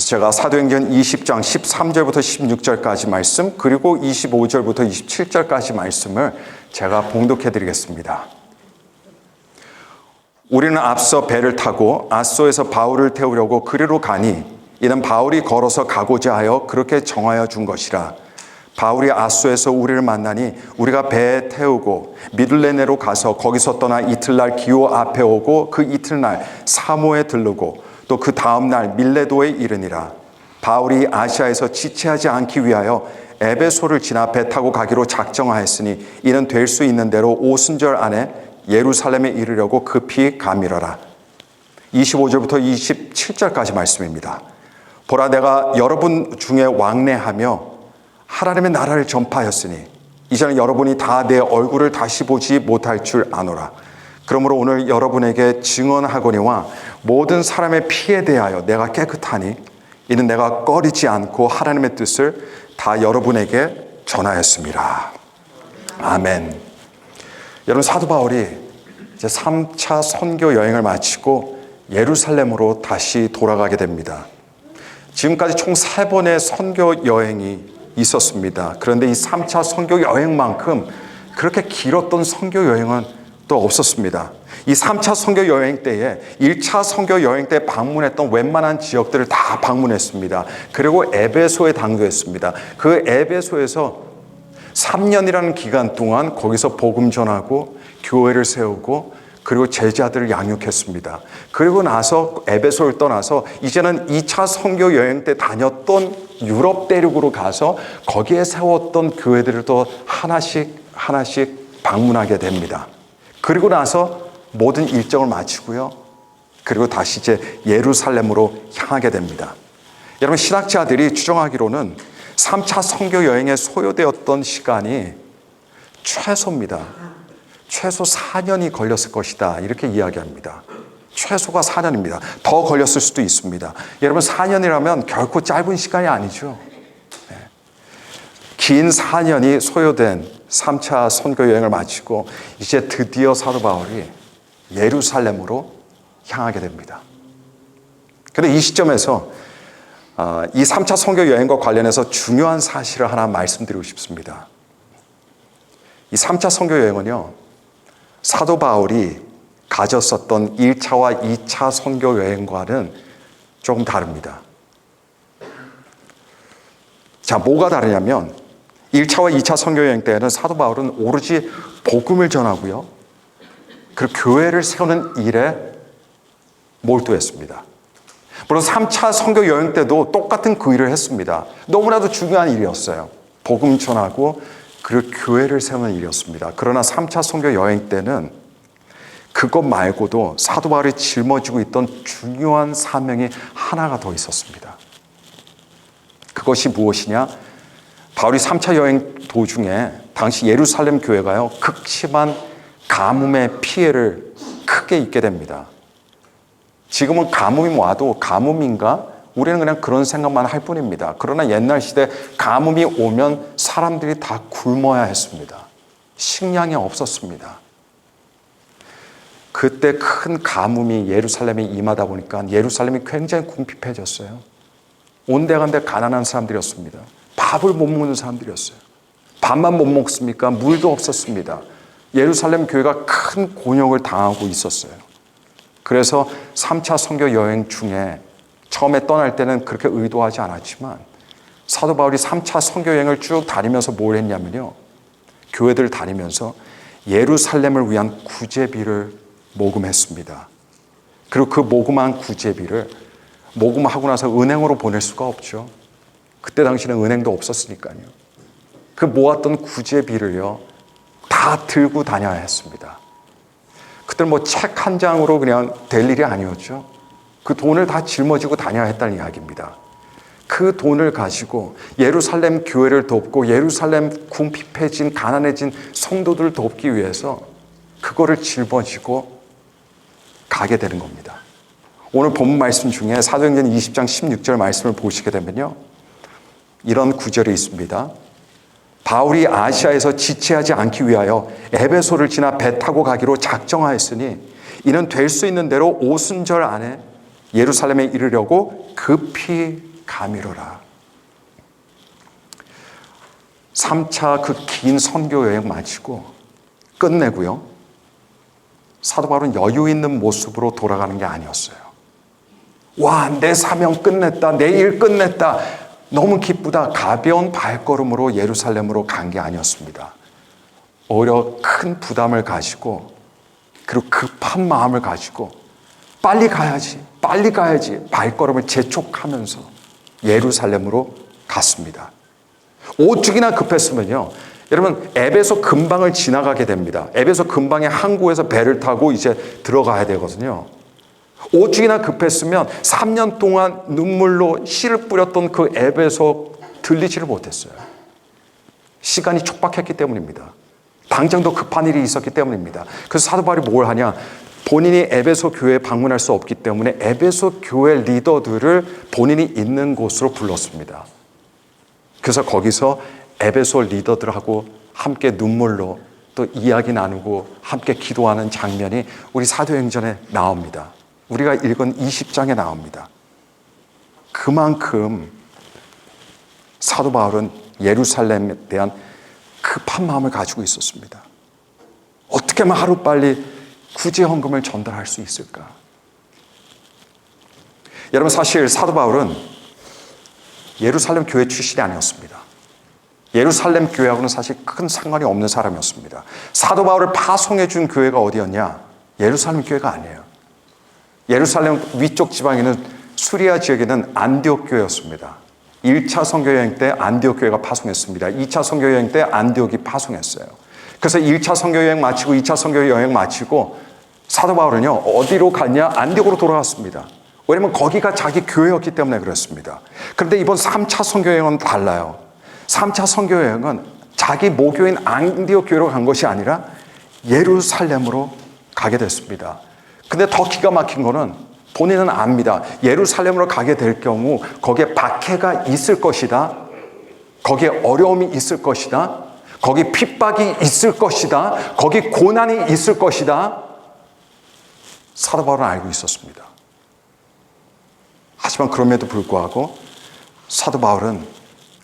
그래서 제가 사도행전 20장 13절부터 16절까지 말씀, 그리고 25절부터 27절까지 말씀을 제가 봉독해 드리겠습니다. 우리는 앞서 배를 타고 앗소에서 바울을 태우려고 그리로 가니 이는 바울이 걸어서 가고자 하여 그렇게 정하여 준 것이라. 바울이 앗소에서 우리를 만나니 우리가 배에 태우고 미둘레네로 가서 거기서 떠나 이틀날 기오 앞에 오고 그 이틀날 사모에 들르고 또 그 다음날 밀레도에 이르니라. 바울이 아시아에서 지체하지 않기 위하여 에베소를 지나 배 타고 가기로 작정하였으니 이는 될 수 있는 대로 오순절 안에 예루살렘에 이르려고 급히 가미러라. 25절부터 27절까지 말씀입니다. 보라, 내가 여러분 중에 왕래하며 하나님의 나라를 전파하였으니 이제는 여러분이 다 내 얼굴을 다시 보지 못할 줄 아노라. 그러므로 오늘 여러분에게 증언하거니와 모든 사람의 피에 대하여 내가 깨끗하니 이는 내가 꺼리지 않고 하나님의 뜻을 다 여러분에게 전하였습니다. 아멘. 여러분, 사도 바울이 이제 3차 선교 여행을 마치고 예루살렘으로 다시 돌아가게 됩니다. 지금까지 총 3번의 선교 여행이 있었습니다. 그런데 이 3차 선교 여행만큼 그렇게 길었던 선교 여행은 또 없었습니다. 이 3차 선교 여행 때에 1차 선교 여행 때 방문했던 웬만한 지역들을 다 방문했습니다. 그리고 에베소에 당도했습니다. 그 에베소에서 3년이라는 기간 동안 거기서 복음 전하고 교회를 세우고 그리고 제자들을 양육했습니다. 그리고 나서 에베소를 떠나서 이제는 2차 선교 여행 때 다녔던 유럽 대륙으로 가서 거기에 세웠던 교회들을 또 하나씩 방문하게 됩니다. 그리고 나서 모든 일정을 마치고요. 그리고 다시 이제 예루살렘으로 향하게 됩니다. 여러분, 신학자들이 추정하기로는 3차 선교 여행에 소요되었던 시간이 최소입니다. 최소 4년이 걸렸을 것이다. 이렇게 이야기합니다. 최소가 4년입니다. 더 걸렸을 수도 있습니다. 여러분, 4년이라면 결코 짧은 시간이 아니죠. 긴 4년이 소요된 3차 선교 여행을 마치고 이제 드디어 사도 바울이 예루살렘으로 향하게 됩니다. 그런데 이 시점에서 이 3차 선교 여행과 관련해서 중요한 사실을 하나 말씀드리고 싶습니다. 이 3차 선교 여행은요, 사도 바울이 가졌었던 1차와 2차 선교 여행과는 조금 다릅니다. 자, 뭐가 다르냐면 1차와 2차 선교 여행 때에는 사도 바울은 오로지 복음을 전하고요, 그리고 교회를 세우는 일에 몰두했습니다. 물론 3차 선교 여행 때도 똑같은 그 일을 했습니다. 너무나도 중요한 일이었어요. 복음 전하고 그리고 교회를 세우는 일이었습니다. 그러나 3차 선교 여행 때는 그것 말고도 사도 바울이 짊어지고 있던 중요한 사명이 하나가 더 있었습니다. 그것이 무엇이냐? 바울이 3차 여행 도중에 당시 예루살렘 교회가요, 극심한 가뭄의 피해를 크게 입게 됩니다. 지금은 가뭄이 와도 가뭄인가? 우리는 그냥 그런 생각만 할 뿐입니다. 그러나 옛날 시대 가뭄이 오면 사람들이 다 굶어야 했습니다. 식량이 없었습니다. 그때 큰 가뭄이 예루살렘에 임하다 보니까 예루살렘이 굉장히 궁핍해졌어요. 온데간데 가난한 사람들이었습니다. 밥을 못 먹는 사람들이었어요. 밥만 못 먹습니까? 물도 없었습니다. 예루살렘 교회가 큰 곤욕을 당하고 있었어요. 그래서 3차 선교 여행 중에 처음에 떠날 때는 그렇게 의도하지 않았지만 사도 바울이 3차 선교 여행을 쭉 다니면서 뭘 했냐면요, 교회들을 다니면서 예루살렘을 위한 구제비를 모금했습니다. 그리고 그 모금한 구제비를 모금하고 나서 은행으로 보낼 수가 없죠. 그때 당시에는 은행도 없었으니까요. 그 모았던 구제비를요, 다 들고 다녀야 했습니다. 그때는 뭐 책 한 장으로 그냥 될 일이 아니었죠. 그 돈을 다 짊어지고 다녀야 했다는 이야기입니다. 그 돈을 가지고 예루살렘 교회를 돕고 예루살렘 궁핍해진 가난해진 성도들을 돕기 위해서 그거를 짊어지고 가게 되는 겁니다. 오늘 본문 말씀 중에 사도행전 20장 16절 말씀을 보시게 되면요, 이런 구절이 있습니다. 바울이 아시아에서 지체하지 않기 위하여 에베소를 지나 배 타고 가기로 작정하였으니 이는 될 수 있는 대로 오순절 안에 예루살렘에 이르려고 급히 가미로라. 3차 그 긴 선교 여행 마치고 끝내고요. 사도 바울은 여유 있는 모습으로 돌아가는 게 아니었어요. 와, 내 사명 끝냈다. 내 일 끝냈다. 너무 기쁘다. 가벼운 발걸음으로 예루살렘으로 간 게 아니었습니다. 오히려 큰 부담을 가지고 그리고 급한 마음을 가지고 빨리 가야지 발걸음을 재촉하면서 예루살렘으로 갔습니다. 오죽이나 급했으면요, 여러분 에베소 근방을 지나가게 됩니다. 에베소 근방의 항구에서 배를 타고 이제 들어가야 되거든요. 오죽이나 급했으면 3년 동안 눈물로 씨를 뿌렸던 그 에베소 들리지를 못했어요. 시간이 촉박했기 때문입니다. 당장 더 급한 일이 있었기 때문입니다. 그래서 사도 바울이 뭘 하냐, 본인이 에베소 교회에 방문할 수 없기 때문에 에베소 교회 리더들을 본인이 있는 곳으로 불렀습니다. 그래서 거기서 에베소 리더들하고 함께 눈물로 또 이야기 나누고 함께 기도하는 장면이 우리 사도행전에 나옵니다. 우리가 읽은 20장에 나옵니다. 그만큼 사도 바울은 예루살렘에 대한 급한 마음을 가지고 있었습니다. 어떻게 하면 하루빨리 구제 헌금을 전달할 수 있을까? 여러분, 사실 사도 바울은 예루살렘 교회 출신이 아니었습니다. 예루살렘 교회하고는 사실 큰 상관이 없는 사람이었습니다. 사도 바울을 파송해 준 교회가 어디였냐? 예루살렘 교회가 아니에요. 예루살렘 위쪽 지방에 있는 수리아 지역에 있는 안디옥 교회였습니다. 1차 선교여행 때 안디옥 교회가 파송했습니다. 2차 선교여행 때 안디옥이 파송했어요. 그래서 1차 선교여행 마치고 2차 선교여행 마치고 사도 바울은요, 어디로 갔냐? 안디옥으로 돌아갔습니다. 왜냐하면 거기가 자기 교회였기 때문에 그렇습니다. 그런데 이번 3차 선교여행은 달라요. 3차 선교여행은 자기 모교인 안디옥 교회로 간 것이 아니라 예루살렘으로 가게 됐습니다. 근데 더 기가 막힌 거는 본인은 압니다. 예루살렘으로 가게 될 경우 거기에 박해가 있을 것이다. 거기에 어려움이 있을 것이다. 거기 핍박이 있을 것이다. 거기 고난이 있을 것이다. 사도 바울은 알고 있었습니다. 하지만 그럼에도 불구하고 사도 바울은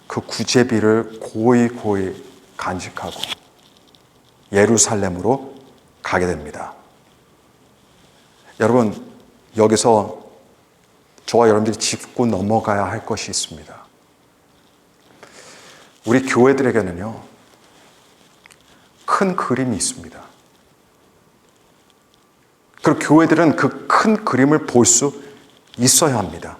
그 구제비를 고이 간직하고 예루살렘으로 가게 됩니다. 여러분, 여기서 저와 여러분들이 짚고 넘어가야 할 것이 있습니다. 우리 교회들에게는요, 큰 그림이 있습니다. 그리고 교회들은 그 큰 그림을 볼 수 있어야 합니다.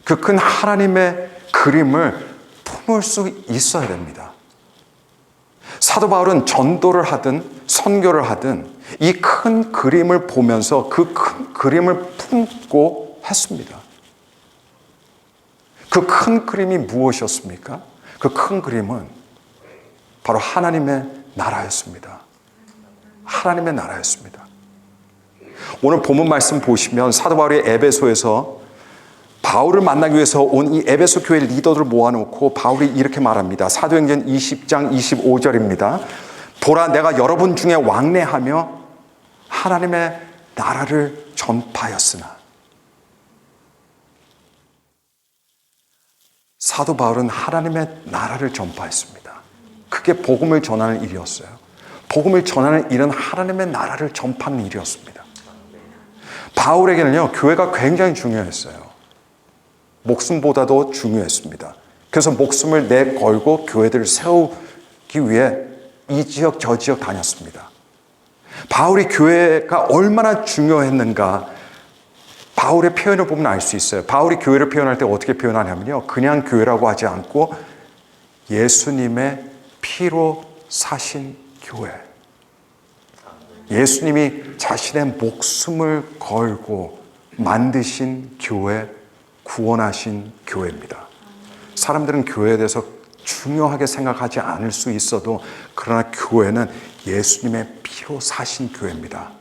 그 큰 하나님의 그림을 품을 수 있어야 됩니다. 사도 바울은 전도를 하든 선교를 하든 이 큰 그림을 보면서 그 큰 그림을 품고 했습니다. 그 큰 그림이 무엇이었습니까? 그 큰 그림은 바로 하나님의 나라였습니다. 하나님의 나라였습니다. 오늘 본문 말씀 보시면 사도 바울이 에베소에서 바울을 만나기 위해서 온 이 에베소 교회 리더들을 모아놓고 바울이 이렇게 말합니다. 사도행전 20장 25절입니다. 보라, 내가 여러분 중에 왕래하며 하나님의 나라를 전파하였으나. 사도 바울은 하나님의 나라를 전파했습니다. 그게 복음을 전하는 일이었어요. 복음을 전하는 일은 하나님의 나라를 전파하는 일이었습니다. 바울에게는요, 교회가 굉장히 중요했어요. 목숨보다도 중요했습니다. 그래서 목숨을 내걸고 교회들을 세우기 위해 이 지역 저 지역 다녔습니다. 바울이 교회가 얼마나 중요했는가 바울의 표현을 보면 알 수 있어요. 바울이 교회를 표현할 때 어떻게 표현하냐면요, 그냥 교회라고 하지 않고 예수님의 피로 사신 교회, 예수님이 자신의 목숨을 걸고 만드신 교회, 구원하신 교회입니다. 사람들은 교회에 대해서 중요하게 생각하지 않을 수 있어도 그러나 교회는 예수님의 피로 사신 교회입니다.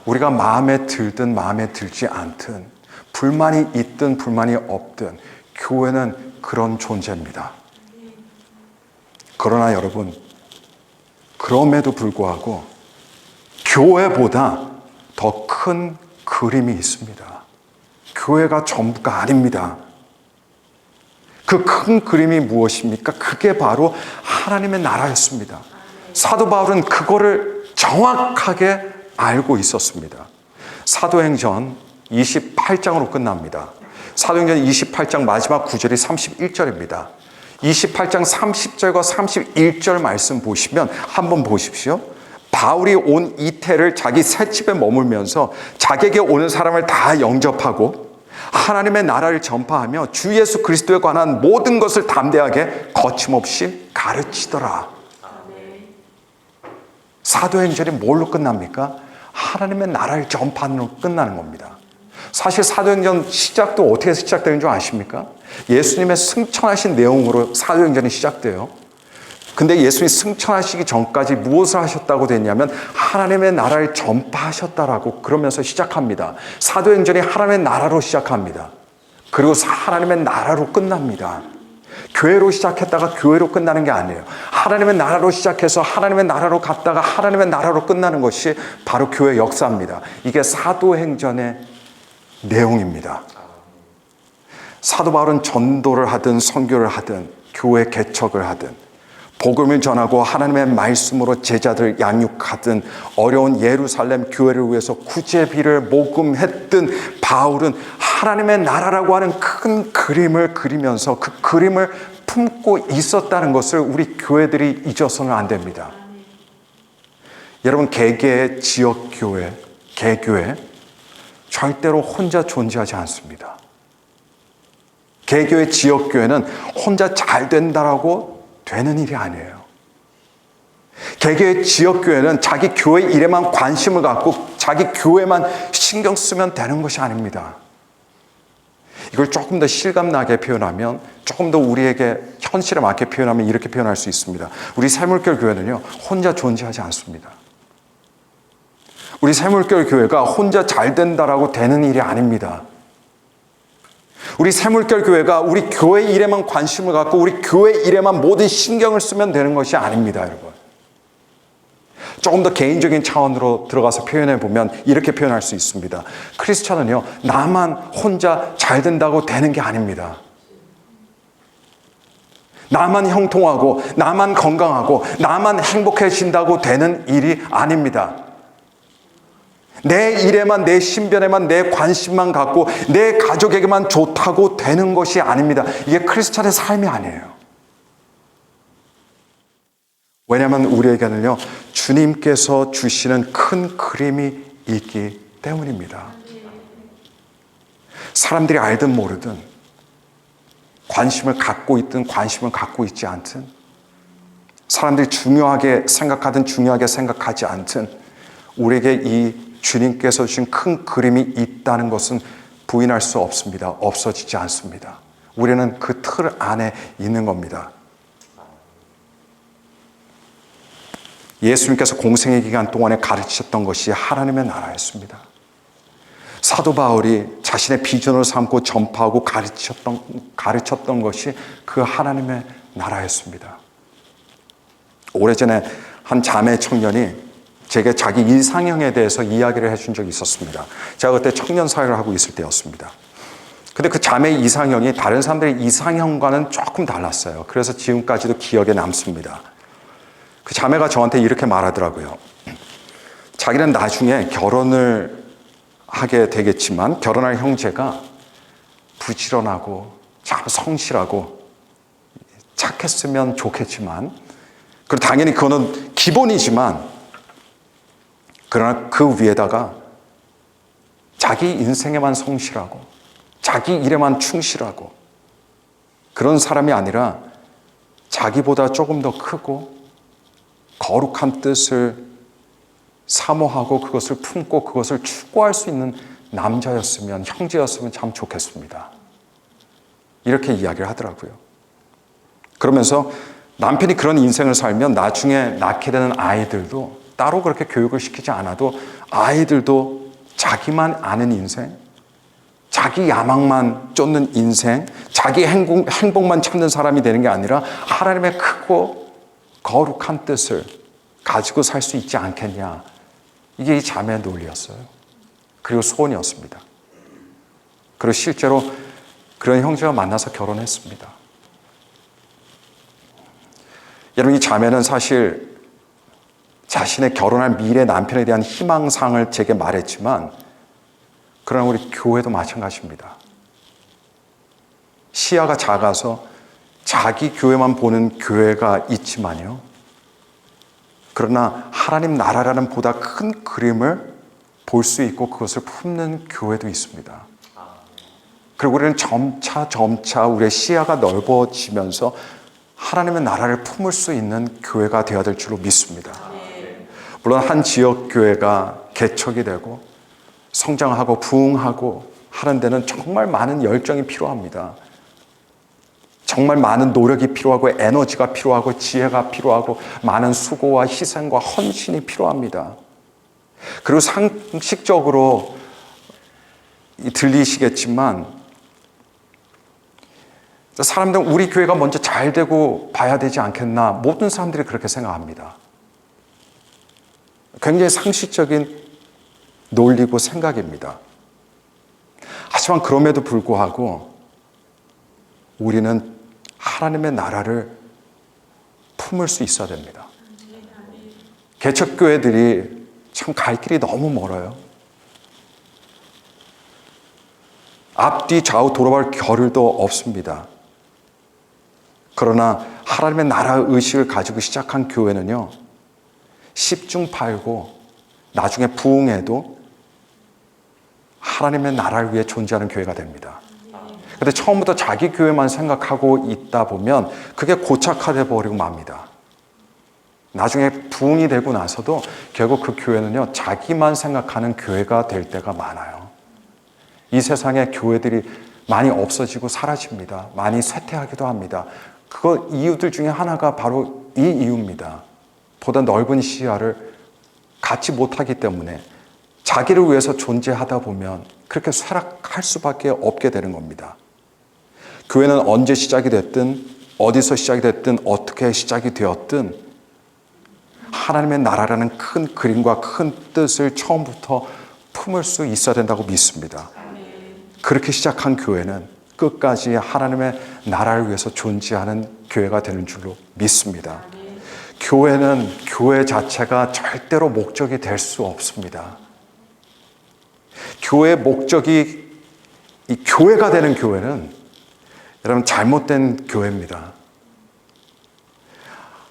우리가 마음에 들든 마음에 들지 않든, 불만이 있든 불만이 없든 교회는 그런 존재입니다. 그러나 여러분, 그럼에도 불구하고 교회보다 더 큰 그림이 있습니다. 교회가 전부가 아닙니다. 그 큰 그림이 무엇입니까? 그게 바로 하나님의 나라였습니다. 사도 바울은 그거를 정확하게 알고 있었습니다. 사도행전 28장으로 끝납니다. 사도행전 28장 마지막 구절이 31절입니다. 28장 30절과 31절 말씀 보시면 한번 보십시오. 바울이 온 이태를 자기 새집에 머물면서 자기에게 오는 사람을 다 영접하고 하나님의 나라를 전파하며 주 예수 그리스도에 관한 모든 것을 담대하게 거침없이 가르치더라. 사도행전이 뭘로 끝납니까? 하나님의 나라를 전파하는 끝나는 겁니다. 사실 사도행전 시작도 어떻게 시작되는 줄 아십니까? 예수님의 승천하신 내용으로 사도행전이 시작돼요. 근데 예수님이 승천하시기 전까지 무엇을 하셨다고 됐냐면 하나님의 나라를 전파하셨다라고 그러면서 시작합니다. 사도행전이 하나님의 나라로 시작합니다. 그리고 하나님의 나라로 끝납니다. 교회로 시작했다가 교회로 끝나는 게 아니에요. 하나님의 나라로 시작해서 하나님의 나라로 갔다가 하나님의 나라로 끝나는 것이 바로 교회 역사입니다. 이게 사도행전의 내용입니다. 사도 바울은 전도를 하든 선교를 하든 교회 개척을 하든 복음을 전하고 하나님의 말씀으로 제자들 양육하든 어려운 예루살렘 교회를 위해서 구제비를 모금했든 바울은 하나님의 나라라고 하는 큰 그림을 그리면서 그 그림을 품고 있었다는 것을 우리 교회들이 잊어서는 안 됩니다. 여러분, 개개의 지역교회, 개교회 절대로 혼자 존재하지 않습니다. 개교의 지역교회는 혼자 잘 된다라고 되는 일이 아니에요. 개개의 지역교회는 자기 교회 일에만 관심을 갖고 자기 교회만 신경 쓰면 되는 것이 아닙니다. 이걸 조금 더 실감나게 표현하면, 조금 더 우리에게 현실에 맞게 표현하면 이렇게 표현할 수 있습니다. 우리 새물결 교회는요, 혼자 존재하지 않습니다. 우리 새물결 교회가 혼자 잘 된다라고 되는 일이 아닙니다. 우리 새물결 교회가 우리 교회 일에만 관심을 갖고 우리 교회 일에만 모든 신경을 쓰면 되는 것이 아닙니다, 여러분. 조금 더 개인적인 차원으로 들어가서 표현해 보면 이렇게 표현할 수 있습니다. 크리스천은요, 나만 혼자 잘 된다고 되는 게 아닙니다. 나만 형통하고 나만 건강하고 나만 행복해진다고 되는 일이 아닙니다. 내 일에만, 내 신변에만, 내 관심만 갖고 내 가족에게만 좋다고 되는 것이 아닙니다. 이게 크리스찬의 삶이 아니에요. 왜냐하면 우리에게는요, 주님께서 주시는 큰 그림이 있기 때문입니다. 사람들이 알든 모르든, 관심을 갖고 있든 관심을 갖고 있지 않든, 사람들이 중요하게 생각하든 중요하게 생각하지 않든, 우리에게 이 주님께서 주신 큰 그림이 있다는 것은 부인할 수 없습니다. 없어지지 않습니다. 우리는 그 틀 안에 있는 겁니다. 예수님께서 공생의 기간 동안에 가르치셨던 것이 하나님의 나라였습니다. 사도 바울이 자신의 비전을 삼고 전파하고 가르쳤던 것이 그 하나님의 나라였습니다. 오래전에 한 자매 청년이 제게 자기 이상형에 대해서 이야기를 해준 적이 있었습니다. 제가 그때 청년 사회를 하고 있을 때였습니다. 근데 그 자매의 이상형이 다른 사람들의 이상형과는 조금 달랐어요. 그래서 지금까지도 기억에 남습니다. 그 자매가 저한테 이렇게 말하더라고요. 자기는 나중에 결혼을 하게 되겠지만 결혼할 형제가 부지런하고 참 성실하고 착했으면 좋겠지만, 그리고 당연히 그거는 기본이지만, 그러나 그 위에다가 자기 인생에만 성실하고 자기 일에만 충실하고 그런 사람이 아니라 자기보다 조금 더 크고 거룩한 뜻을 사모하고 그것을 품고 그것을 추구할 수 있는 남자였으면, 형제였으면 참 좋겠습니다. 이렇게 이야기를 하더라고요. 그러면서 남편이 그런 인생을 살면 나중에 낳게 되는 아이들도 따로 그렇게 교육을 시키지 않아도 아이들도 자기만 아는 인생, 자기 야망만 쫓는 인생, 자기 행복만 찾는 사람이 되는 게 아니라 하나님의 크고 거룩한 뜻을 가지고 살 수 있지 않겠냐. 이게 이 자매의 논리였어요. 그리고 소원이었습니다. 그리고 실제로 그런 형제와 만나서 결혼했습니다. 여러분, 이 자매는 사실 자신의 결혼할 미래 남편에 대한 희망사항을 제게 말했지만, 그러나 우리 교회도 마찬가지입니다. 시야가 작아서 자기 교회만 보는 교회가 있지만요, 그러나 하나님 나라라는 보다 큰 그림을 볼 수 있고 그것을 품는 교회도 있습니다. 그리고 우리는 점차 우리의 시야가 넓어지면서 하나님의 나라를 품을 수 있는 교회가 되어야 될 줄로 믿습니다. 물론 한 지역 교회가 개척이 되고 성장하고 부흥하고 하는 데는 정말 많은 열정이 필요합니다. 정말 많은 노력이 필요하고 에너지가 필요하고 지혜가 필요하고 많은 수고와 희생과 헌신이 필요합니다. 그리고 상식적으로 들리시겠지만 사람들은 우리 교회가 먼저 잘 되고 봐야 되지 않겠나, 모든 사람들이 그렇게 생각합니다. 굉장히 상식적인 논리고 생각입니다. 하지만 그럼에도 불구하고 우리는 하나님의 나라를 품을 수 있어야 됩니다. 개척교회들이 참 갈 길이 너무 멀어요. 앞뒤 좌우 돌아볼 겨를도 없습니다. 그러나 하나님의 나라 의식을 가지고 시작한 교회는요, 10중 8구 나중에 부흥해도 하나님의 나라를 위해 존재하는 교회가 됩니다. 그런데 처음부터 자기 교회만 생각하고 있다 보면 그게 고착화돼 버리고 맙니다. 나중에 부흥이 되고 나서도 결국 그 교회는요, 자기만 생각하는 교회가 될 때가 많아요. 이 세상에 교회들이 많이 없어지고 사라집니다. 많이 쇠퇴하기도 합니다. 그 이유들 중에 하나가 바로 이 이유입니다. 보다 넓은 시야를 갖지 못하기 때문에 자기를 위해서 존재하다 보면 그렇게 쇠락할 수밖에 없게 되는 겁니다. 교회는 언제 시작이 됐든 어디서 시작이 됐든 어떻게 시작이 되었든 하나님의 나라라는 큰 그림과 큰 뜻을 처음부터 품을 수 있어야 된다고 믿습니다. 그렇게 시작한 교회는 끝까지 하나님의 나라를 위해서 존재하는 교회가 되는 줄로 믿습니다. 교회는 교회 자체가 절대로 목적이 될 수 없습니다. 교회의 목적이 이 교회가 되는 교회는 여러분 잘못된 교회입니다.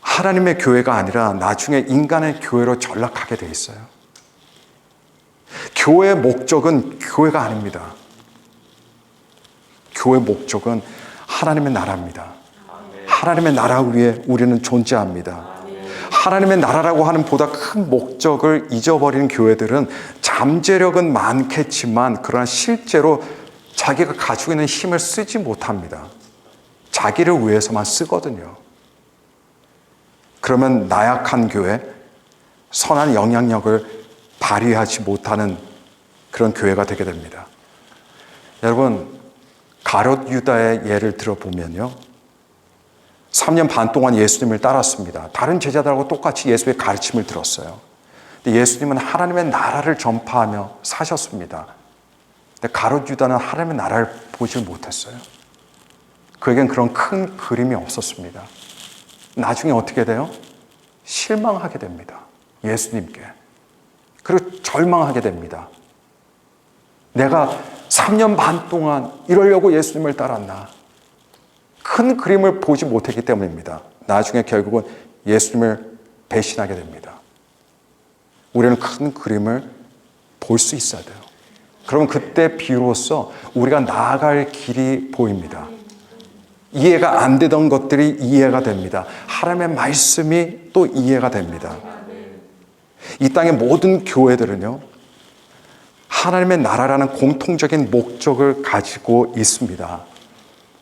하나님의 교회가 아니라 나중에 인간의 교회로 전락하게 돼 있어요. 교회의 목적은 교회가 아닙니다. 교회의 목적은 하나님의 나라입니다. 하나님의 나라 위에 우리는 존재합니다. 하나님의 나라라고 하는 보다 큰 목적을 잊어버리는 교회들은 잠재력은 많겠지만 그러나 실제로 자기가 가지고 있는 힘을 쓰지 못합니다. 자기를 위해서만 쓰거든요. 그러면 나약한 교회, 선한 영향력을 발휘하지 못하는 그런 교회가 되게 됩니다. 여러분, 가롯 유다의 예를 들어보면요, 3년 반 동안 예수님을 따랐습니다. 다른 제자들하고 똑같이 예수의 가르침을 들었어요. 근데 예수님은 하나님의 나라를 전파하며 사셨습니다. 근데 가롯 유다는 하나님의 나라를 보지 못했어요. 그에겐 그런 큰 그림이 없었습니다. 나중에 어떻게 돼요? 실망하게 됩니다. 예수님께. 그리고 절망하게 됩니다. 내가 3년 반 동안 이러려고 예수님을 따랐나? 큰 그림을 보지 못했기 때문입니다. 나중에 결국은 예수님을 배신하게 됩니다. 우리는 큰 그림을 볼 수 있어야 돼요. 그러면 그때 비로소 우리가 나아갈 길이 보입니다. 이해가 안 되던 것들이 이해가 됩니다. 하나님의 말씀이 또 이해가 됩니다. 이 땅의 모든 교회들은요, 하나님의 나라라는 공통적인 목적을 가지고 있습니다.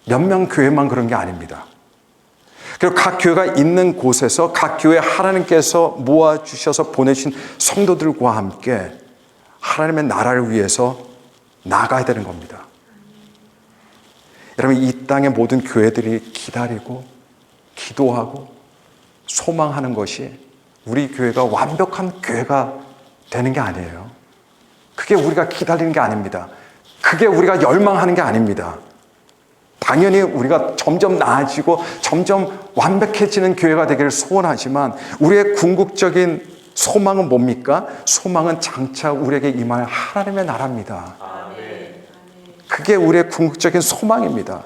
몇 명 교회만 그런 게 아닙니다. 그리고 각 교회가 있는 곳에서 각 교회 하나님께서 모아주셔서 보내신 성도들과 함께 하나님의 나라를 위해서 나가야 되는 겁니다. 여러분, 이 땅의 모든 교회들이 기다리고 기도하고 소망하는 것이 우리 교회가 완벽한 교회가 되는 게 아니에요. 그게 우리가 기다리는 게 아닙니다. 그게 우리가 열망하는 게 아닙니다. 당연히 우리가 점점 나아지고 점점 완벽해지는 교회가 되기를 소원하지만 우리의 궁극적인 소망은 뭡니까? 소망은 장차 우리에게 임할 하나님의 나라입니다. 그게 우리의 궁극적인 소망입니다.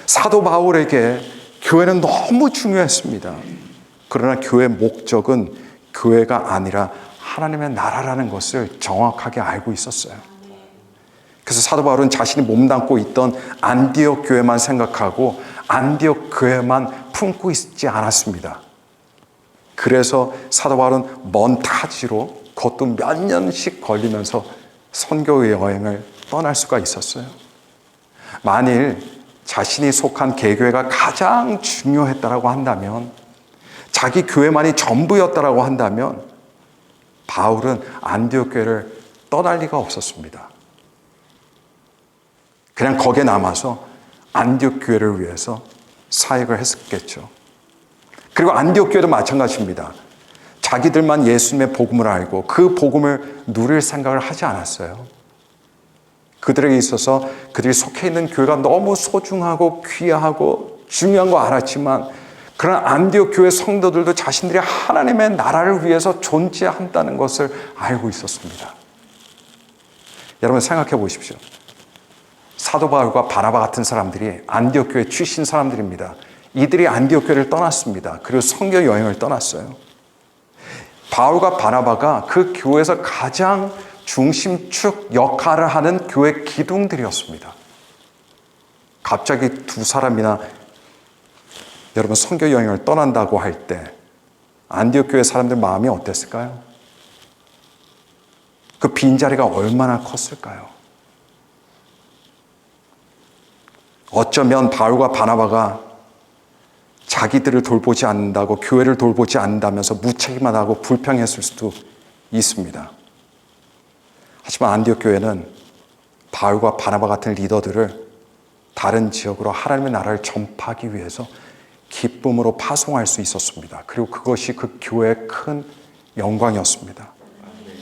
사도 바울에게 교회는 너무 중요했습니다. 그러나 교회의 목적은 교회가 아니라 하나님의 나라라는 것을 정확하게 알고 있었어요. 그래서 사도 바울은 자신이 몸담고 있던 안디옥 교회만 생각하고 안디옥 교회만 품고 있지 않았습니다. 그래서 사도 바울은 먼 타지로 그것도 몇 년씩 걸리면서 선교 여행을 떠날 수가 있었어요. 만일 자신이 속한 개교회가 가장 중요했다라고 한다면, 자기 교회만이 전부였다라고 한다면 바울은 안디옥 교회를 떠날 리가 없었습니다. 그냥 거기에 남아서 안디옥 교회를 위해서 사역을 했었겠죠. 그리고 안디옥 교회도 마찬가지입니다. 자기들만 예수님의 복음을 알고 그 복음을 누릴 생각을 하지 않았어요. 그들에게 있어서 그들이 속해 있는 교회가 너무 소중하고 귀하고 중요한 거 알았지만, 그러나 안디옥 교회 성도들도 자신들이 하나님의 나라를 위해서 존재한다는 것을 알고 있었습니다. 여러분 생각해 보십시오. 사도 바울과 바나바 같은 사람들이 안디옥 교회 출신 사람들입니다. 이들이 안디옥 교회를 떠났습니다. 그리고 선교 여행을 떠났어요. 바울과 바나바가 그 교회에서 가장 중심축 역할을 하는 교회 기둥들이었습니다. 갑자기 두 사람이나 여러분 선교 여행을 떠난다고 할 때 안디옥 교회 사람들 마음이 어땠을까요? 그 빈자리가 얼마나 컸을까요? 어쩌면 바울과 바나바가 자기들을 돌보지 않는다고, 교회를 돌보지 않는다면서 무책임하다고 불평했을 수도 있습니다. 하지만 안디옥 교회는 바울과 바나바 같은 리더들을 다른 지역으로 하나님의 나라를 전파하기 위해서 기쁨으로 파송할 수 있었습니다. 그리고 그것이 그 교회의 큰 영광이었습니다.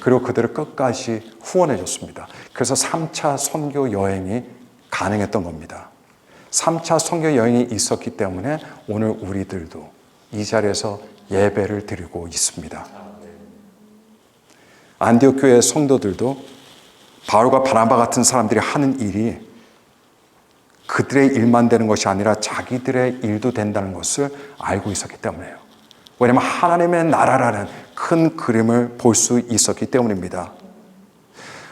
그리고 그들을 끝까지 후원해 줬습니다. 그래서 3차 선교 여행이 가능했던 겁니다. 3차 선교 여행이 있었기 때문에 오늘 우리들도 이 자리에서 예배를 드리고 있습니다. 안디옥 교회 성도들도 바울과 바나바 같은 사람들이 하는 일이 그들의 일만 되는 것이 아니라 자기들의 일도 된다는 것을 알고 있었기 때문에요. 왜냐하면 하나님의 나라라는 큰 그림을 볼 수 있었기 때문입니다.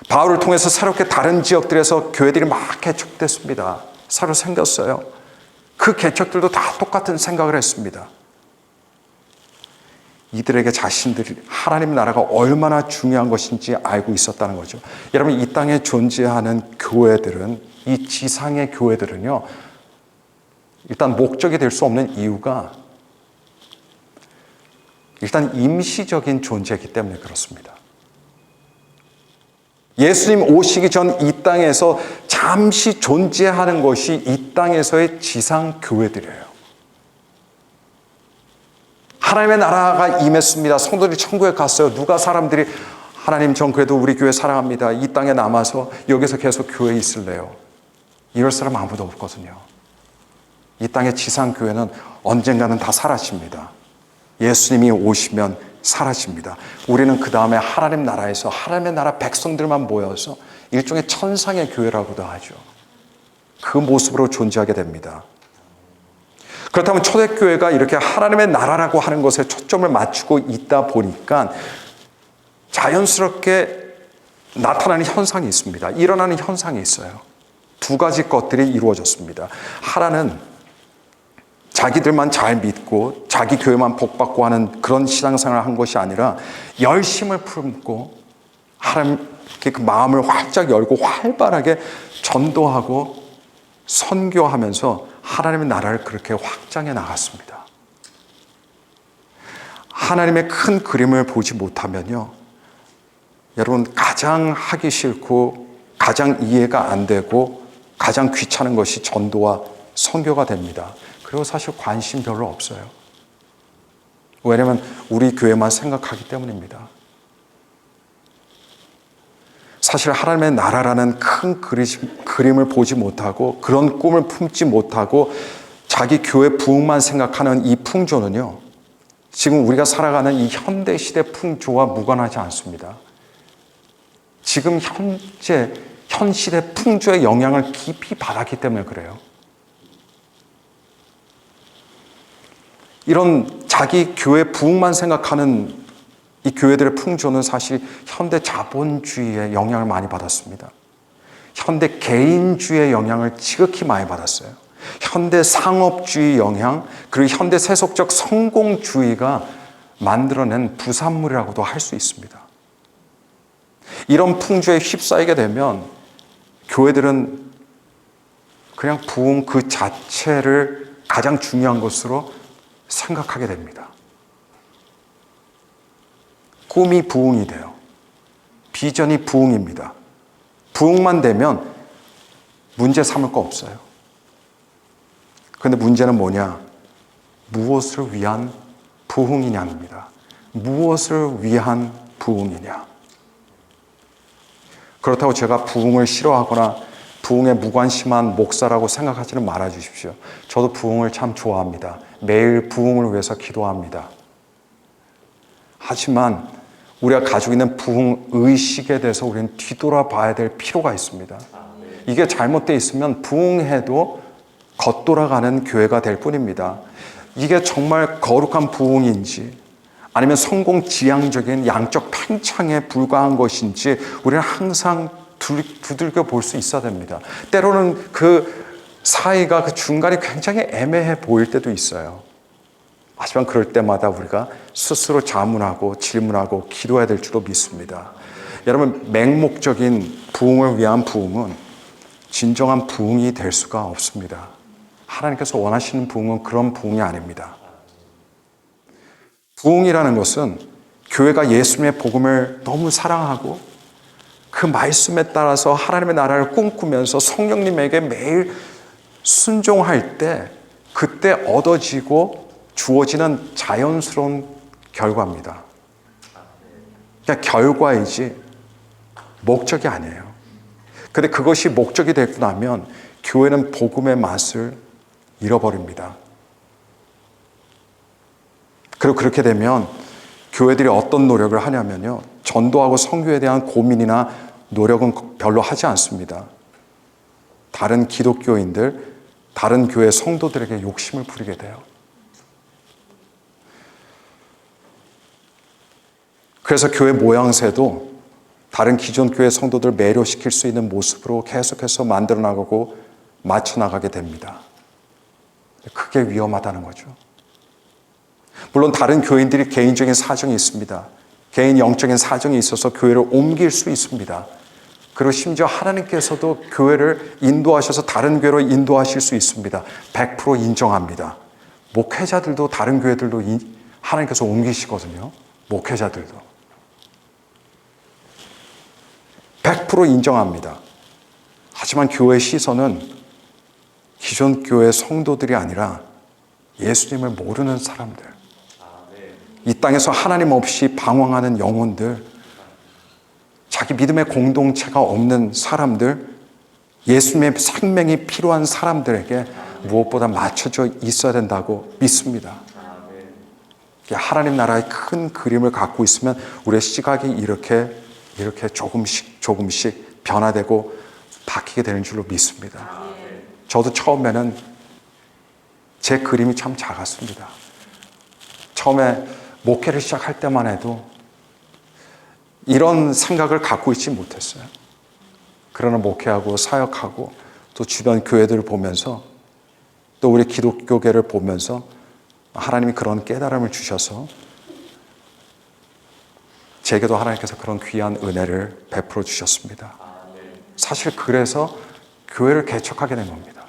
바울을 통해서 새롭게 다른 지역들에서 교회들이 막 개척됐습니다. 새로 생겼어요. 그 개척들도 다 똑같은 생각을 했습니다. 이들에게 자신들이 하나님 나라가 얼마나 중요한 것인지 알고 있었다는 거죠. 여러분, 이 땅에 존재하는 교회들은, 이 지상의 교회들은요, 일단 목적이 될 수 없는 이유가 일단 임시적인 존재이기 때문에 그렇습니다. 예수님 오시기 전 이 땅에서 잠시 존재하는 것이 이 땅에서의 지상 교회들이에요. 하나님의 나라가 임했습니다. 성도들이 천국에 갔어요. 누가 사람들이 하나님, 전 그래도 우리 교회 사랑합니다. 이 땅에 남아서 여기서 계속 교회에 있을래요. 이럴 사람 아무도 없거든요. 이 땅의 지상 교회는 언젠가는 다 사라집니다. 예수님이 오시면 사라집니다. 우리는 그 다음에 하나님 나라에서 하나님의 나라 백성들만 모여서 일종의 천상의 교회라고도 하죠. 그 모습으로 존재하게 됩니다. 그렇다면 초대교회가 이렇게 하나님의 나라라고 하는 것에 초점을 맞추고 있다 보니까 자연스럽게 나타나는 현상이 있습니다. 일어나는 현상이 있어요. 두 가지 것들이 이루어졌습니다. 하나는 자기들만 잘 믿고 자기 교회만 복받고 하는 그런 신앙생활을 한 것이 아니라 열심을 품고 하나님께 그 마음을 활짝 열고 활발하게 전도하고 선교하면서 하나님의 나라를 그렇게 확장해 나갔습니다. 하나님의 큰 그림을 보지 못하면요, 여러분, 가장 하기 싫고 가장 이해가 안 되고 가장 귀찮은 것이 전도와 선교가 됩니다. 그리고 사실 관심 별로 없어요. 왜냐하면 우리 교회만 생각하기 때문입니다. 사실 하나님의 나라라는 큰 그림을 보지 못하고 그런 꿈을 품지 못하고 자기 교회 부흥만 생각하는 이 풍조는요, 지금 우리가 살아가는 이 현대 시대 풍조와 무관하지 않습니다. 지금 현 시대 풍조의 영향을 깊이 받았기 때문에 그래요. 이런 자기 교회 부흥만 생각하는 이 교회들의 풍조는 사실 현대 자본주의의 영향을 많이 받았습니다. 현대 개인주의의 영향을 지극히 많이 받았어요. 현대 상업주의 영향, 그리고 현대 세속적 성공주의가 만들어낸 부산물이라고도 할 수 있습니다. 이런 풍조에 휩싸이게 되면 교회들은 그냥 부흥 그 자체를 가장 중요한 것으로 생각하게 됩니다. 꿈이 부흥이 돼요. 비전이 부흥입니다. 부흥만 되면 문제 삼을 거 없어요. 그런데 문제는 뭐냐? 무엇을 위한 부흥이냐입니다. 무엇을 위한 부흥이냐? 그렇다고 제가 부흥을 싫어하거나 부흥에 무관심한 목사라고 생각하지는 말아 주십시오. 저도 부흥을 참 좋아합니다. 매일 부흥을 위해서 기도합니다. 하지만 우리가 가지고 있는 부흥 의식에 대해서 우리는 뒤돌아봐야 될 필요가 있습니다. 이게 잘못되어 있으면 부흥해도 겉돌아가는 교회가 될 뿐입니다. 이게 정말 거룩한 부흥인지 아니면 성공지향적인 양적 팽창에 불과한 것인지 우리는 항상 두들겨 볼 수 있어야 됩니다. 때로는 그 사이가 그 중간이 굉장히 애매해 보일 때도 있어요. 하지만 그럴 때마다 우리가 스스로 자문하고 질문하고 기도해야 될 줄로 믿습니다. 여러분, 맹목적인 부흥을 위한 부흥은 진정한 부흥이 될 수가 없습니다. 하나님께서 원하시는 부흥은 그런 부흥이 아닙니다. 부흥이라는 것은 교회가 예수님의 복음을 너무 사랑하고 그 말씀에 따라서 하나님의 나라를 꿈꾸면서 성령님에게 매일 순종할 때 그때 얻어지고 주어지는 자연스러운 결과입니다. 그냥 결과이지 목적이 아니에요. 근데 그것이 목적이 되고 나면 교회는 복음의 맛을 잃어버립니다. 그리고 그렇게 되면 교회들이 어떤 노력을 하냐면요, 전도하고 선교에 대한 고민이나 노력은 별로 하지 않습니다. 다른 기독교인들, 다른 교회 성도들에게 욕심을 부리게 돼요. 그래서 교회 모양새도 다른 기존 교회 성도들 매료시킬 수 있는 모습으로 계속해서 만들어 나가고 맞춰 나가게 됩니다. 그게 위험하다는 거죠. 물론 다른 교인들이 개인적인 사정이 있습니다. 개인 영적인 사정이 있어서 교회를 옮길 수 있습니다. 그리고 심지어 하나님께서도 교회를 인도하셔서 다른 교회로 인도하실 수 있습니다. 100% 인정합니다. 목회자들도 다른 교회들도 하나님께서 옮기시거든요. 목회자들도. 100% 인정합니다. 하지만 교회의 시선은 기존 교회 성도들이 아니라 예수님을 모르는 사람들, 이 땅에서 하나님 없이 방황하는 영혼들, 자기 믿음의 공동체가 없는 사람들, 예수님의 생명이 필요한 사람들에게 무엇보다 맞춰져 있어야 된다고 믿습니다. 하나님 나라의 큰 그림을 갖고 있으면 우리의 시각이 이렇게 조금씩 변화되고 바뀌게 되는 줄로 믿습니다. 저도 처음에는 제 그림이 참 작았습니다. 처음에 목회를 시작할 때만 해도 이런 생각을 갖고 있지 못했어요. 그러나 목회하고 사역하고 또 주변 교회들을 보면서 또 우리 기독교계를 보면서 하나님이 그런 깨달음을 주셔서 제게도 하나님께서 그런 귀한 은혜를 베풀어 주셨습니다. 사실 그래서 교회를 개척하게 된 겁니다.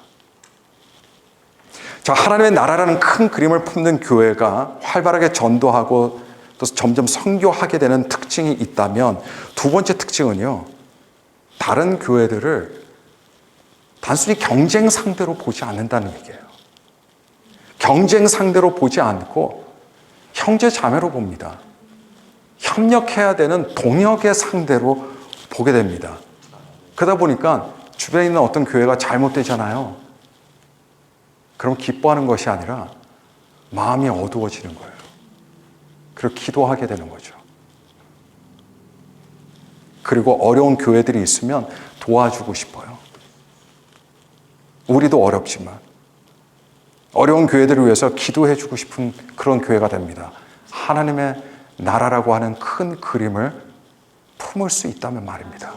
자, 하나님의 나라라는 큰 그림을 품는 교회가 활발하게 전도하고 또 점점 선교하게 되는 특징이 있다면, 두 번째 특징은요, 다른 교회들을 단순히 경쟁 상대로 보지 않는다는 얘기예요. 경쟁 상대로 보지 않고 형제 자매로 봅니다. 협력해야 되는 동역의 상대로 보게 됩니다. 그러다 보니까 주변에 있는 어떤 교회가 잘못되잖아요. 그럼 기뻐하는 것이 아니라 마음이 어두워지는 거예요. 그리고 기도하게 되는 거죠. 그리고 어려운 교회들이 있으면 도와주고 싶어요. 우리도 어렵지만 어려운 교회들을 위해서 기도해주고 싶은 그런 교회가 됩니다. 하나님의 나라라고 하는 큰 그림을 품을 수 있다면 말입니다.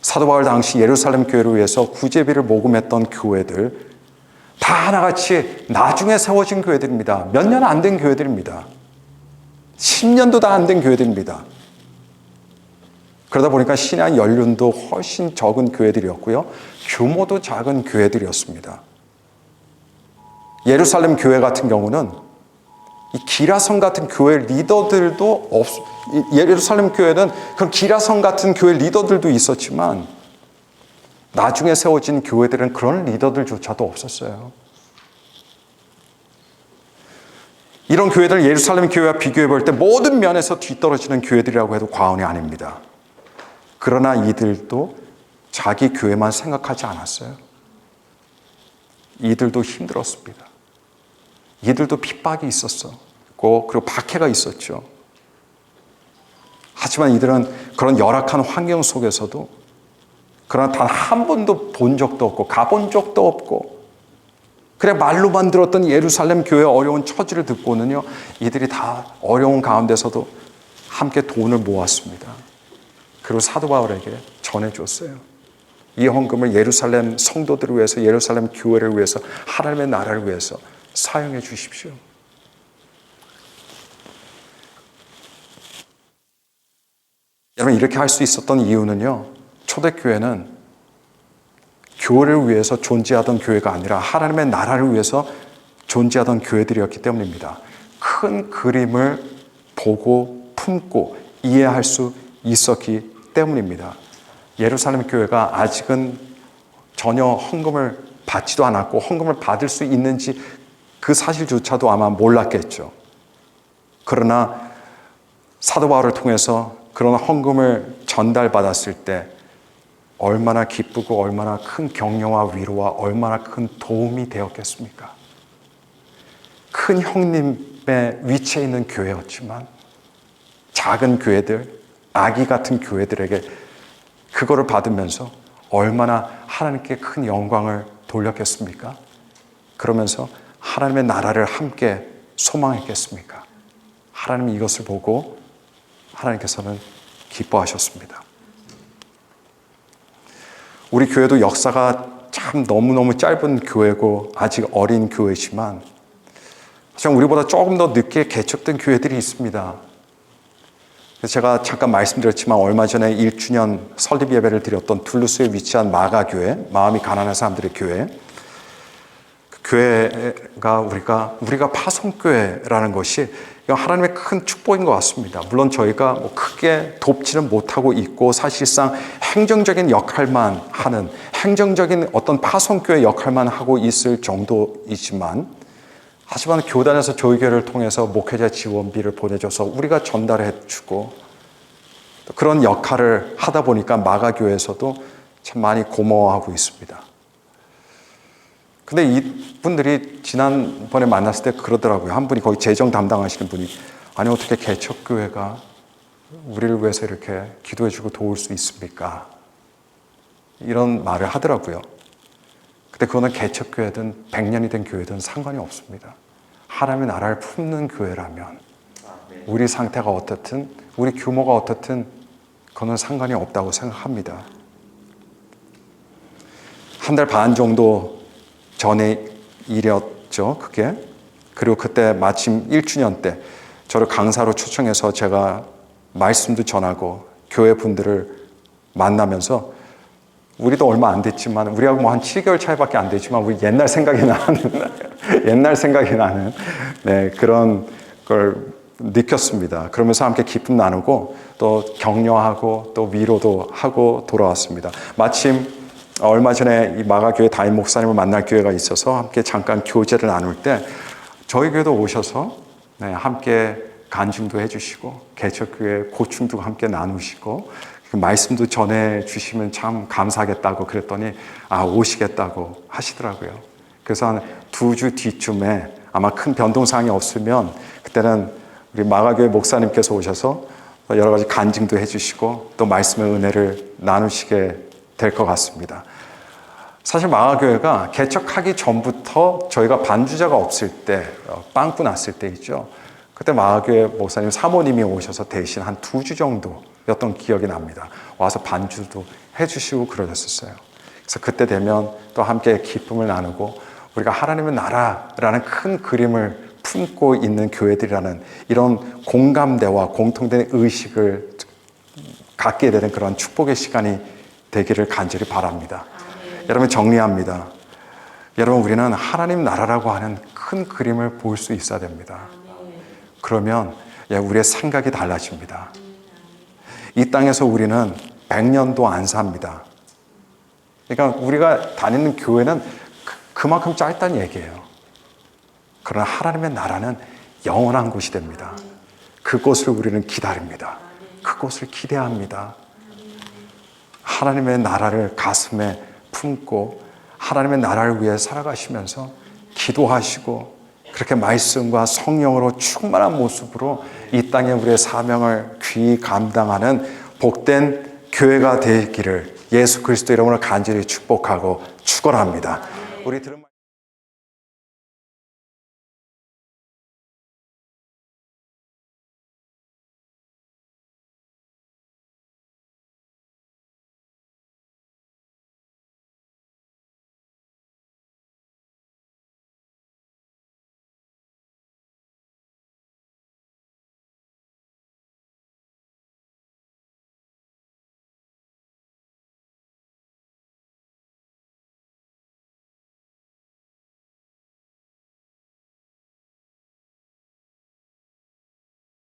사도 바울 당시 예루살렘 교회를 위해서 구제비를 모금했던 교회들 다 하나같이 나중에 세워진 교회들입니다. 몇 년 안 된 교회들입니다. 10년도 다 안 된 교회들입니다. 그러다 보니까 신앙 연륜도 훨씬 적은 교회들이었고요. 규모도 작은 교회들이었습니다. 예루살렘 교회 같은 경우는 이 기라성 같은 교회 리더들도 예루살렘 교회는 그런 기라성 같은 교회 리더들도 있었지만 나중에 세워진 교회들은 그런 리더들조차도 없었어요. 이런 교회들 예루살렘 교회와 비교해 볼 때 모든 면에서 뒤떨어지는 교회들이라고 해도 과언이 아닙니다. 그러나 이들도 자기 교회만 생각하지 않았어요. 이들도 힘들었습니다. 이들도 핍박이 있었고 그리고 박해가 있었죠. 하지만 이들은 그런 열악한 환경 속에서도 그러나 단 한 번도 본 적도 없고 가본 적도 없고 그냥 말로만 들었던 예루살렘 교회의 어려운 처지를 듣고는요, 이들이 다 어려운 가운데서도 함께 돈을 모았습니다. 그리고 사도 바울에게 전해줬어요. 이 헌금을 예루살렘 성도들을 위해서, 예루살렘 교회를 위해서, 하나님의 나라를 위해서 사용해 주십시오. 여러분, 이렇게 할 수 있었던 이유는요, 초대교회는 교회를 위해서 존재하던 교회가 아니라 하나님의 나라를 위해서 존재하던 교회들이었기 때문입니다. 큰 그림을 보고 품고 이해할 수 있었기 때문입니다. 예루살렘 교회가 아직은 전혀 헌금을 받지도 않았고 헌금을 받을 수 있는지 그 사실조차도 아마 몰랐겠죠. 그러나 사도 바울을 통해서 그런 헌금을 전달받았을 때 얼마나 기쁘고 얼마나 큰 격려와 위로와 얼마나 큰 도움이 되었겠습니까? 큰 형님의 위치에 있는 교회였지만 작은 교회들, 아기 같은 교회들에게 그거를 받으면서 얼마나 하나님께 큰 영광을 돌렸겠습니까? 그러면서 하나님의 나라를 함께 소망했겠습니까? 하나님이 이것을 보고 하나님께서는 기뻐하셨습니다. 우리 교회도 역사가 참 너무너무 짧은 교회고 아직 어린 교회지만 하지만 우리보다 조금 더 늦게 개척된 교회들이 있습니다. 제가 잠깐 말씀드렸지만 얼마 전에 1주년 설립 예배를 드렸던 툴루스에 위치한 마가교회, 마음이 가난한 사람들의 교회, 그 교회가 우리가 파송교회라는 것이 하나님의 큰 축복인 것 같습니다. 물론 저희가 크게 돕지는 못하고 있고 사실상 행정적인 역할만 하는, 행정적인 어떤 파송교회 역할만 하고 있을 정도이지만, 하지만 교단에서 저희 교회를 통해서 목회자 지원비를 보내줘서 우리가 전달해 주고 그런 역할을 하다 보니까 마가교회에서도 참 많이 고마워하고 있습니다. 근데 이분들이 지난번에 만났을 때 그러더라고요. 한 분이 거기 재정 담당하시는 분이, 아니 어떻게 개척교회가 우리를 위해서 이렇게 기도해주고 도울 수 있습니까? 이런 말을 하더라고요. 근데 그거는 개척교회든 100년이 된 교회든 상관이 없습니다. 하나님의 나라를 품는 교회라면 우리 상태가 어떻든 우리 규모가 어떻든 그거는 상관이 없다고 생각합니다. 한 달 반 정도 전에 일이었죠, 그게. 그리고 그때 마침 1주년 때 저를 강사로 초청해서 제가 말씀도 전하고 교회 분들을 만나면서 우리도 얼마 안 됐지만, 우리하고 한 7개월 차이밖에 안 되지만 우리 옛날 생각이 나는 네, 그런 걸 느꼈습니다. 그러면서 함께 기쁨 나누고 또 격려하고 또 위로도 하고 돌아왔습니다. 마침 얼마 전에 이 마가교회 담임 목사님을 만날 기회가 있어서 함께 잠깐 교제를 나눌 때 저희 교회도 오셔서 함께 간증도 해주시고 개척교회 고충도 함께 나누시고 말씀도 전해주시면 참 감사하겠다고 그랬더니 오시겠다고 하시더라고요. 그래서 한 2주 뒤쯤에 아마 큰 변동사항이 없으면 그때는 우리 마가교회 목사님께서 오셔서 여러 가지 간증도 해주시고 또 말씀의 은혜를 나누시게 될 것 같습니다. 사실 마가교회가 개척하기 전부터 저희가 반주자가 없을 때, 빵꾸 났을 때 있죠. 그때 마가교회 목사님 사모님이 오셔서 대신 한 2주 정도였던 기억이 납니다. 와서 반주도 해주시고 그러셨어요. 그래서 그때 되면 또 함께 기쁨을 나누고 우리가 하나님의 나라라는 큰 그림을 품고 있는 교회들이라는 이런 공감대와 공통된 의식을 갖게 되는 그런 축복의 시간이 되기를 간절히 바랍니다. 여러분 정리합니다. 여러분 우리는 하나님 나라라고 하는 큰 그림을 볼 수 있어야 됩니다. 그러면 우리의 생각이 달라집니다. 이 땅에서 우리는 100년도 안 삽니다. 그러니까 우리가 다니는 교회는 그만큼 짧다는 얘기예요. 그러나 하나님의 나라는 영원한 곳이 됩니다. 그곳을 우리는 기다립니다. 그곳을 기대합니다. 하나님의 나라를 가슴에 품고 하나님의 나라를 위해 살아가시면서 기도하시고 그렇게 말씀과 성령으로 충만한 모습으로 이 땅에 우리의 사명을 귀히 감당하는 복된 교회가 되기를 예수 그리스도 이름으로 간절히 축복하고 축원합니다. 우리 들은